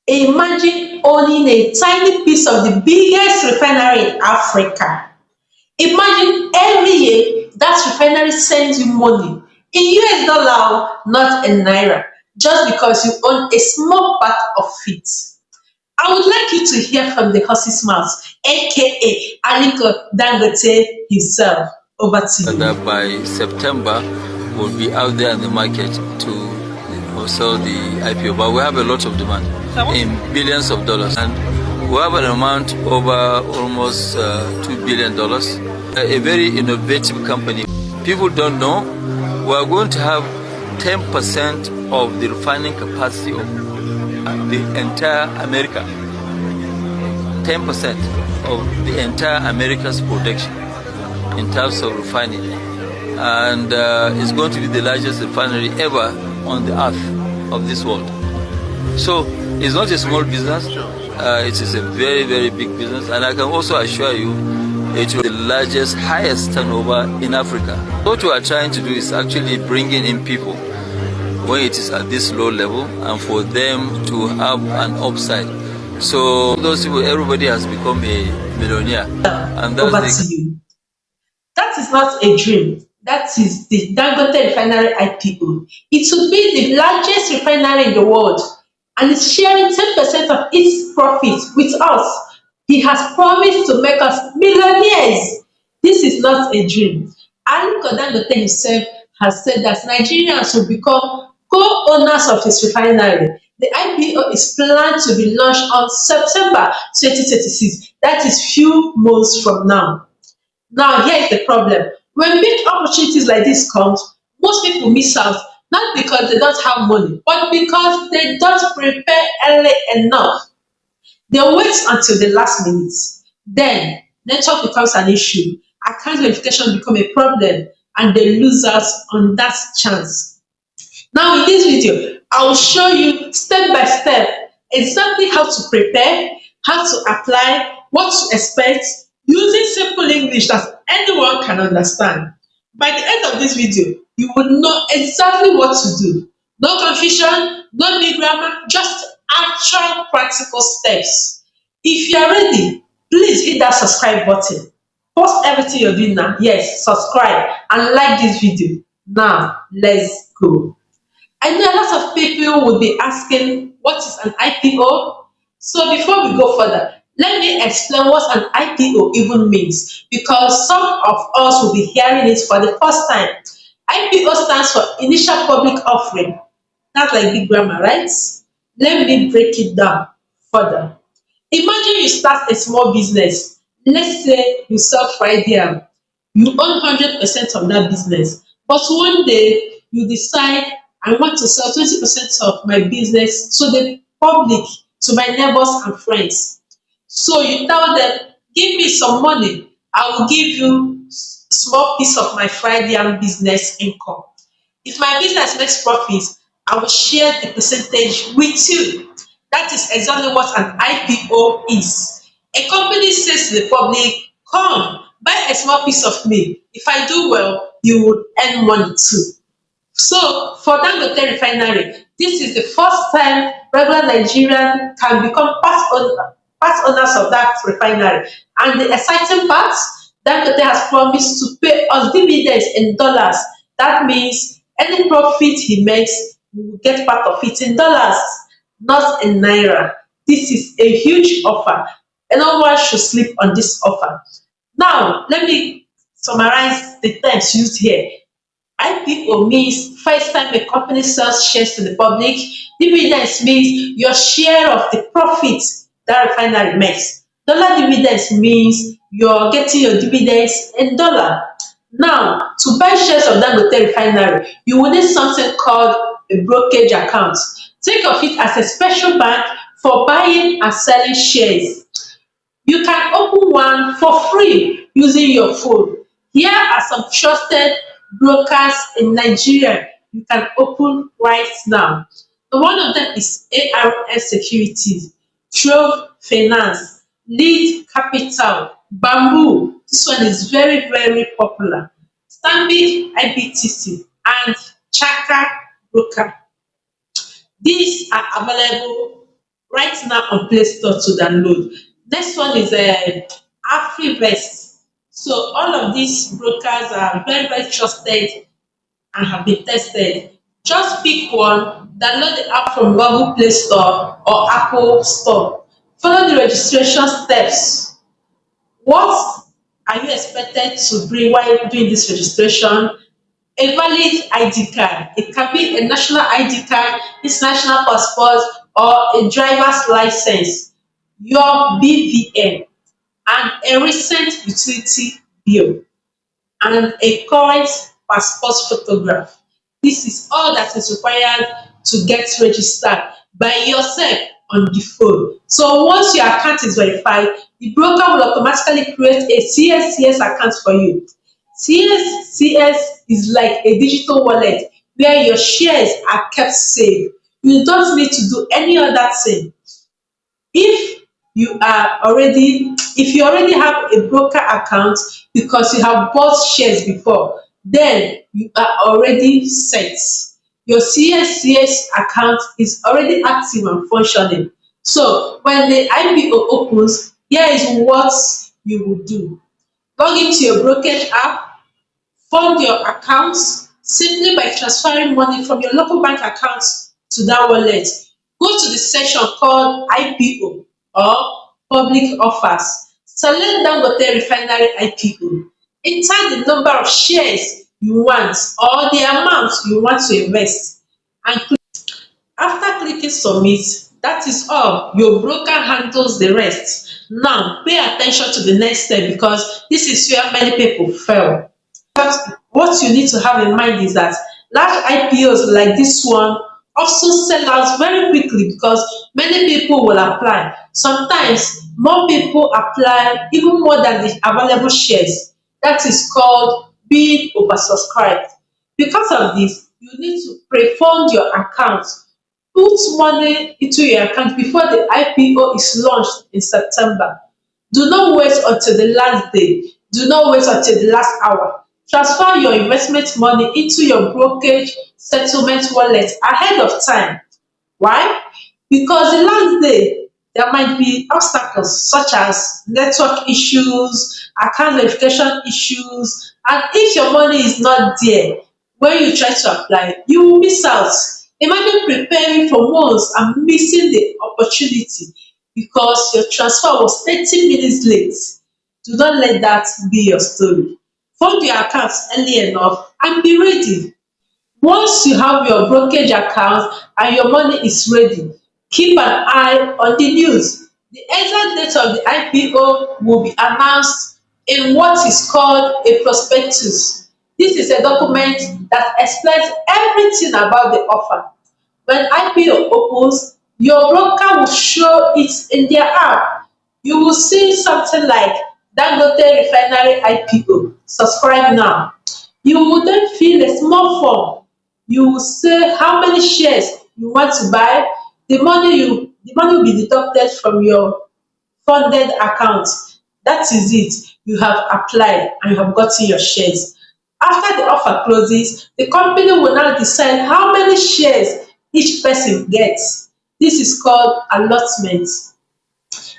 Imagine owning a tiny piece of the biggest refinery in Africa. Imagine every year that refinery sends you money in US dollar, not in naira, just because you own a small part of it. I would like you to hear from the horse's mouth, aka Aliko Dangote himself. Over to you. That by September we'll be out there in the market to sell the IPO. But we have a lot of demand in billions of dollars, and we have an amount over almost $2 billion. A very innovative company. People don't know we are going to have 10% of the refining capacity of the entire America. 10% of the entire America's production in terms of refining, and it's going to be the largest refinery ever on the earth of this world. So it's not a small business, it is a very, very big business, and I can also assure you it will be the largest, highest turnover in Africa. What we are trying to do is actually bringing in people when it is at this low level and for them to have an upside. So those people, everybody has become a millionaire, and Over that's to the you. That is not a dream. That is the Dangote Refinery IPO. It will be the largest refinery in the world and is sharing 10% of its profit with us. He has promised to make us millionaires. This is not a dream. Aliko Dangote himself has said that Nigerians will become co-owners of his refinery. The IPO is planned to be launched on September 2026. That is few months from now. Now, here is the problem. When big opportunities like this come, most people miss out, not because they don't have money, but because they don't prepare early enough. They wait until the last minute. Then network becomes an issue, account verification become a problem, and they lose out on that chance. Now in this video, I will show you step by step exactly how to prepare, how to apply, what to expect, using simple English that anyone can understand. By the end of this video, you will know exactly what to do. No confusion, no big grammar, just actual practical steps. If you are ready, please hit that subscribe button. Pause everything you're doing now. Yes, subscribe and like this video. Now, let's go. I know a lot of people would be asking, what is an IPO? So before we go further, let me explain what an IPO even means, because some of us will be hearing it for the first time. IPO stands for Initial Public Offering. That's like big grammar, right? Let me break it down further. Imagine you start a small business. Let's say you sell fried yam. You own 100% of that business. But one day you decide, I want to sell 20% of my business to the public, to my neighbors and friends. So you tell them, give me some money. I will give you small piece of my fried yam business income. If my business makes profit, I will share the percentage with you. That is exactly what an IPO is. A company says to the public, come, buy a small piece of me. If I do well, you would earn money too. So for Dangote Refinery, this is the first time regular Nigerian can become part owners of that refinery. And the exciting part, Dangote has promised to pay us dividends in dollars. That means any profit he makes, we will get part of it in dollars, not in naira. This is a huge offer, and no one should sleep on this offer. Now, let me summarize the terms used here. IPO means first time a company sells shares to the public. Dividends means your share of the profit that refinery makes. Dollar dividends means you're getting your dividends in dollar. Now, to buy shares of Dangote Refinery, you will need something called a brokerage account. Think of it as a special bank for buying and selling shares. You can open one for free using your phone. Here are some trusted brokers in Nigeria you can open right now. One of them is ARS Securities, Trove Finance, Lead Capital, Bamboo. This one is very, very popular. Stanbic IBTC and Chaka Broker. These are available right now on Play Store to download. Next one is AfriVest. So all of these brokers are very, very trusted and have been tested. Just pick one, download the app from Google Play Store or Apple Store. Follow the registration steps. What are you expected to bring while doing this registration? A valid ID card. It can be a national ID card, international passport, or a driver's license, your BVN, and a recent utility bill, and a current passport photograph. This is all that is required to get registered by yourself on the phone. So once your account is verified, the broker will automatically create a CSCS account for you. CSCS is like a digital wallet where your shares are kept safe. You don't need to do any other thing. If you already have a broker account because you have bought shares before, then you are already set. Your CSCS account is already active and functioning. So when the IPO opens, here is what you will do. Log into your brokerage app, fund your account simply by transferring money from your local bank account to that wallet. Go to the section called IPO or public offers. Select Dangote Refinery IPO. Enter the number of shares you want or the amount you want to invest and click. After clicking submit, that is all. Your broker handles the rest. Now pay attention to the next step because this is where many people fail. What you need to have in mind is that large IPOs like this one also sell out very quickly because many people will apply. Sometimes more people apply even more than the available shares. That is called being oversubscribed. Because of this, you need to pre-fund your account. Put money into your account before the IPO is launched in September. Do not wait until the last day. Do not wait until the last hour. Transfer your investment money into your brokerage settlement wallet ahead of time. Why? Because the last day there might be obstacles such as network issues, account verification issues, and if your money is not there when you try to apply, you will miss out. Imagine preparing for months and missing the opportunity because your transfer was 30 minutes late. Do not let that be your story. Fund your account early enough and be ready. Once you have your brokerage account and your money is ready, keep an eye on the news. The exact date of the IPO will be announced in what is called a prospectus. This is a document that explains everything about the offer. When IPO opens, your broker will show it in their app. You will see something like Dangote Refinery IPO, subscribe now. You will then fill a small form. You will say how many shares you want to buy. The money will be deducted from your funded account. That is it. You have applied and you have gotten your shares. After the offer closes, the company will now decide how many shares each person gets. This is called allotment.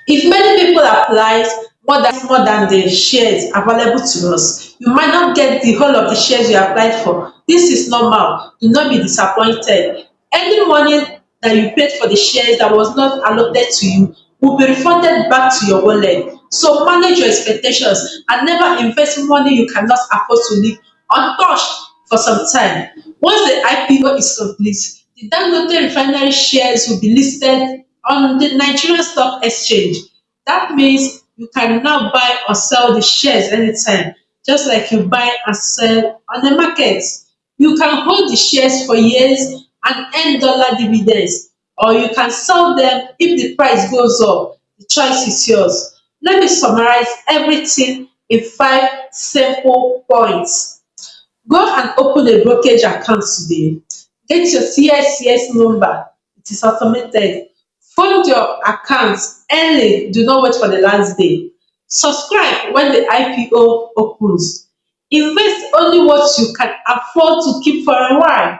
If many people apply more than the shares available to us, you might not get the whole of the shares you applied for. This is normal. Do not be disappointed. Any money that you paid for the shares that was not allotted to you will be refunded back to your wallet. So manage your expectations and never invest money you cannot afford to leave untouched for some time. Once the IPO is complete, the Dangote Refinery shares will be listed on the Nigerian Stock Exchange. That means you can now buy or sell the shares anytime, just like you buy and sell on the market. You can hold the shares for years and earn dollar dividends, or you can sell them if the price goes up. The choice is yours. Let me summarize everything in 5 simple points. Go and open a brokerage account today. Get your CSCS number. It is automated. Fund your account early. Do not wait for the last day. Subscribe when the IPO opens. Invest only what you can afford to keep for a while.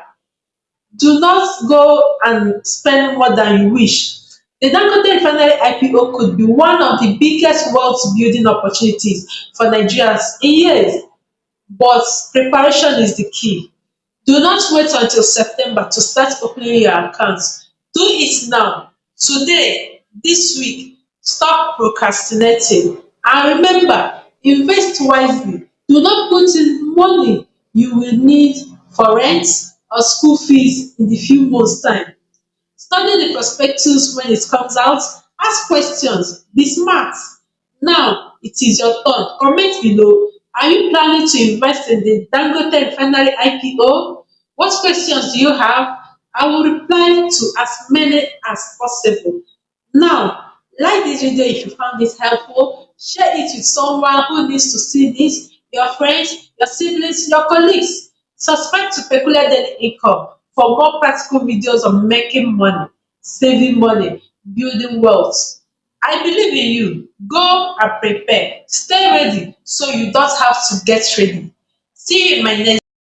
Do not go and spend more than you wish. The Dangote Refinery IPO could be one of the biggest wealth building opportunities for Nigerians in years, but preparation is the key. Do not wait until September to start opening your accounts. Do it now, today, this week. Stop procrastinating. And remember, invest wisely. Do not put in money you will need for rent or school fees in the few months' time. Study the prospectus when it comes out, ask questions, be smart. Now it is your turn. Comment below. Are you planning to invest in the Dangote Refinery IPO? What questions do you have? I will reply to as many as possible. Now, like this video if you found this helpful, share it with someone who needs to see this, your friends, your siblings, your colleagues. Subscribe to Peculiar Daily Income for more practical videos on making money, saving money, building wealth. I believe in you. Go and prepare. Stay ready so you don't have to get ready. See you in my next